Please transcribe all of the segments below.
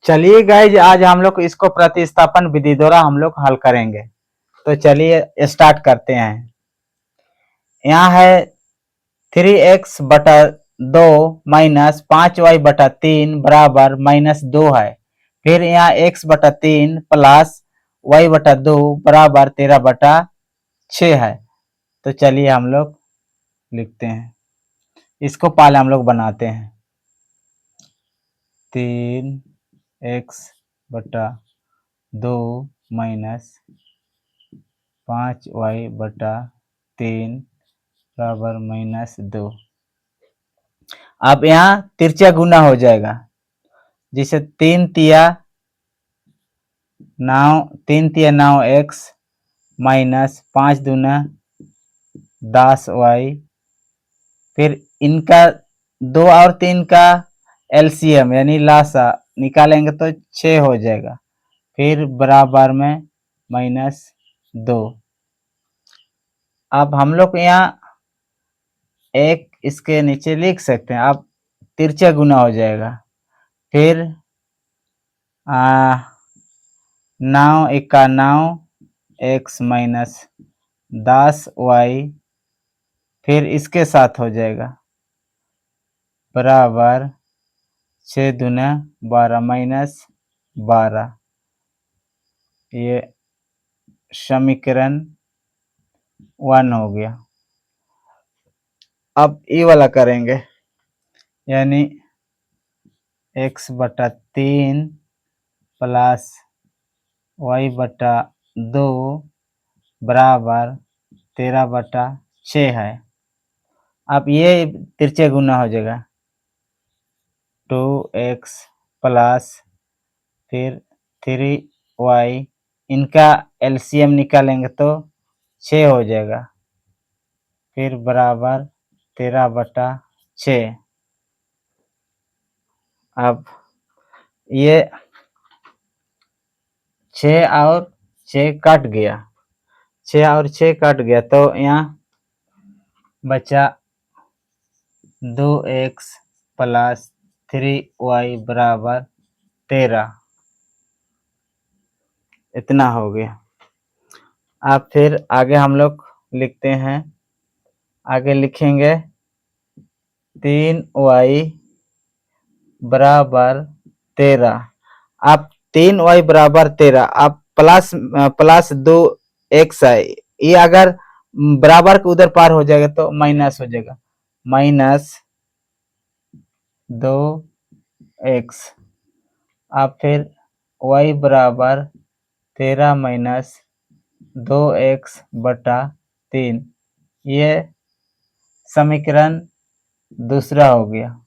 चलिए गाइज, आज हम लोग इसको प्रतिस्थापन विधि द्वारा हम लोग हल करेंगे। तो चलिए स्टार्ट करते हैं। यहाँ है 3x/2 माइनस 5y/3 बराबर -2 है। फिर यहाँ x/3 प्लस y/2 बराबर 13/6 है। तो चलिए हम लोग लिखते हैं, इसको पहले हम लोग बनाते हैं। 3x/2 माइनस 5y/3 बराबर -2। अब यहाँ तिरछा गुना हो जाएगा, जिसे 3 तिया 9 x माइनस 5 दूना 10y। फिर इनका 2 और 3 का एलसीएम यानी लासा निकालेंगे तो 6 हो जाएगा। फिर बराबर में -2। अब हम लोग यहाँ एक इसके नीचे लिख सकते हैं, अब तिरछा गुना हो जाएगा। फिर 9 × 9 x माइनस 10y। फिर इसके साथ हो जाएगा बराबर 6 दूना 12 -12। ये समीकरण 1 हो गया। अब ये वाला करेंगे, यानी x/3 प्लस y/2 बराबर 13/6 है। अब ये तिरछे गुना हो जाएगा, 2x प्लस फिर 3y, इनका एलसीएम निकालेंगे तो 6 हो जाएगा। फिर बराबर 13/6। अब ये 6 और 6 कट गया, 6 और 6 कट गया, तो यहाँ बचा 2x प्लस 3y बराबर 13। इतना हो गया। अब फिर आगे हम लोग लिखते हैं, आगे लिखेंगे 3y बराबर 13। अब 3y बराबर 13, अब प्लस 2x है, ये अगर बराबर के उधर पार हो जाएगा तो माइनस हो जाएगा, -2x। अब फिर y बराबर 13 माइनस 2x/3। ये समीकरण दूसरा हो गया।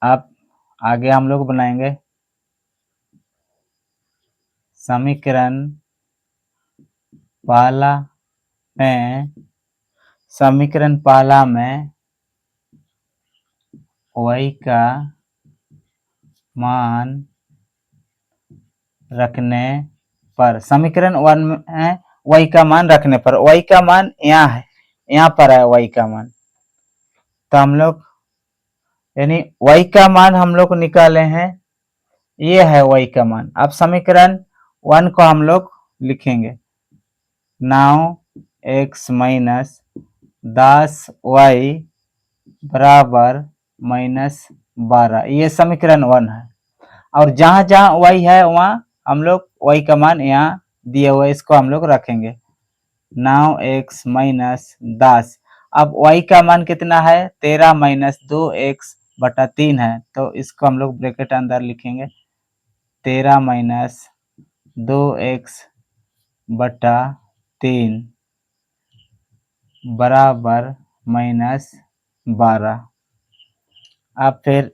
अब आगे हम लोग बनाएंगे समीकरण पहला में y का मान रखने पर, समीकरण 1 में y का मान रखने पर, y का मान यहाँ है, यहाँ पर है y का मान। तो हम लोग यानी y का मान हम लोग निकाले हैं, ये है y का मान। अब समीकरण 1 को हम लोग लिखेंगे, 9x माइनस 10y बराबर -12। ये समीकरण 1 है। और जहां जहां y है वहां हम लोग y का मान यहाँ दिए हुए, इसको हम लोग रखेंगे 9x माइनस 10। अब y का मान कितना है, 13 माइनस 2x/3 है, तो इसको हम लोग ब्रैकेट अंदर लिखेंगे 13 माइनस 2x/3 बराबर -12। अब फिर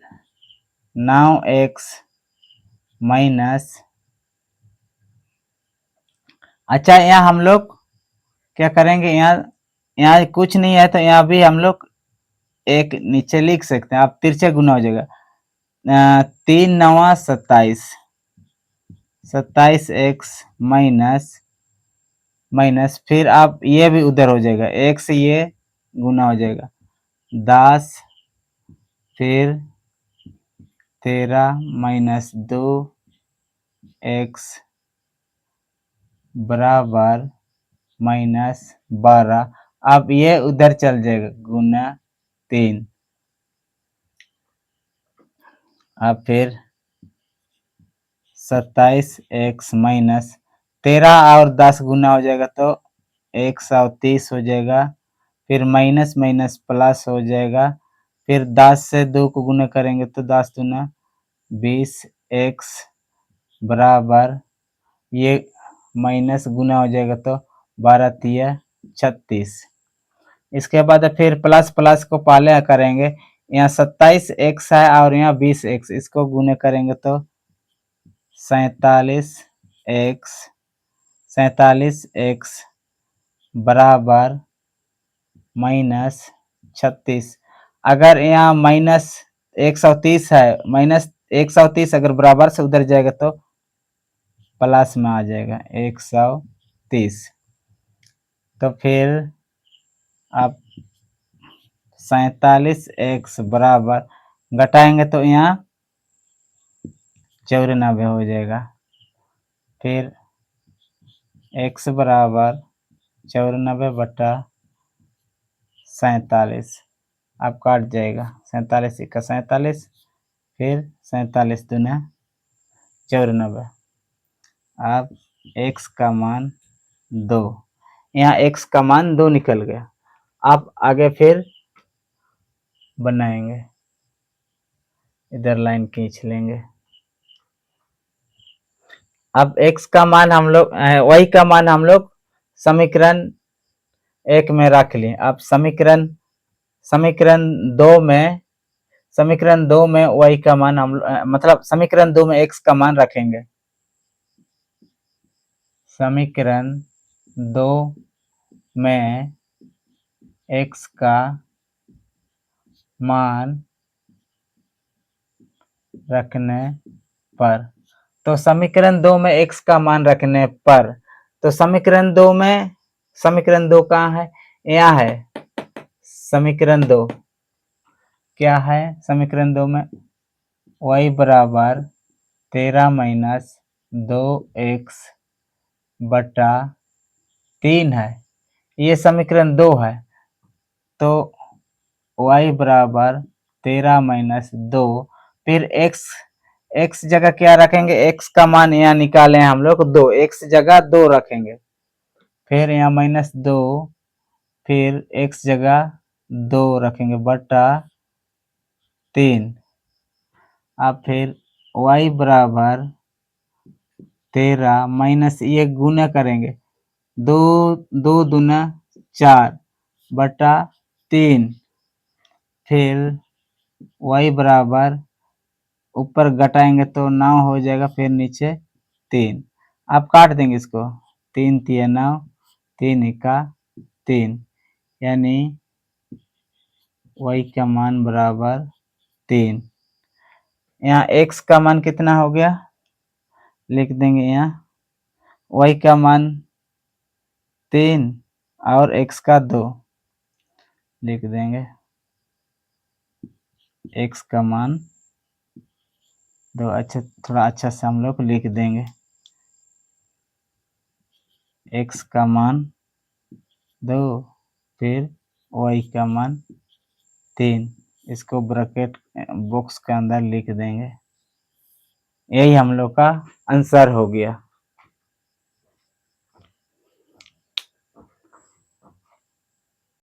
9x माइनस, अच्छा यहाँ हम लोग क्या करेंगे, यहाँ कुछ नहीं है तो यहाँ भी हम लोग एक नीचे लिख सकते हैं। अब तिरछे गुना हो जाएगा, 3 × 9 = 27, 27x माइनस फिर अब ये भी उधर हो जाएगा, एक से ये गुना हो जाएगा 10, फिर 13 - 2 x बराबर -12। अब ये उधर चल जाएगा गुना 3। अब फिर 27x - 13 और 10 गुना हो जाएगा तो 130 हो जाएगा। फिर माइनस माइनस प्लस हो जाएगा। फिर 10 से 2 को गुना करेंगे तो 10 दूना 20x बराबर ये माइनस गुना हो जाएगा तो 12 तिया 36। इसके बाद फिर प्लस प्लस को पहले करेंगे। यहाँ 27x है और यहाँ 20x, इसको गुने करेंगे तो 47x बराबर -36। अगर यहाँ -130 है, -130 अगर बराबर से उधर जाएगा तो प्लस में आ जाएगा 130। तो फिर आप 47x बराबर घटाएंगे तो यहाँ 94 हो जाएगा। फिर x बराबर 94/47 अब काट जाएगा। 47 का 47, फिर 47 दूना 94। अब x का मान 2, यहाँ x का मान 2 निकल गया। अब आगे फिर बनाएंगे, इधर लाइन खींच लेंगे। अब x का मान हम लोग y का मान हम लोग समीकरण 1 में रख लिए। अब समीकरण 2 में y का मान हम मतलब समीकरण 2 में x का मान रखेंगे। समीकरण 2 में x का मान रखने पर, तो समीकरण 2 में x का मान रखने पर, तो समीकरण 2 कहाँ है? यहाँ है समीकरण 2। क्या है समीकरण 2 में? y बराबर 13 - 2x बटा 3 है, ये समीकरण 2 है। तो y बराबर 13 - 2, फिर x जगह क्या रखेंगे? x का मान यहाँ निकाले हैं हम लोग 2, x जगह 2 रखेंगे। फिर यहाँ -2, फिर x जगह 2 रखेंगे बटा 3। अब फिर y बराबर 13 माइनस ये गुना करेंगे 2 दूना 4 बटा 3। फिर y बराबर ऊपर घटाएंगे तो 9 हो जाएगा, फिर नीचे 3। आप काट देंगे इसको, 3 तिया 9, 3 एका 3, यानी y का मान बराबर 3। यहाँ x का मान कितना हो गया लिख देंगे। यहाँ y का मान 3 और x का 2 लिख देंगे। x का मान 2, अच्छा थोड़ा अच्छा से हम लोग लिख देंगे। x का मान 2, फिर y का मान 3, इसको ब्रैकेट बॉक्स के अंदर लिख देंगे। यही हम लोग का आंसर हो गया।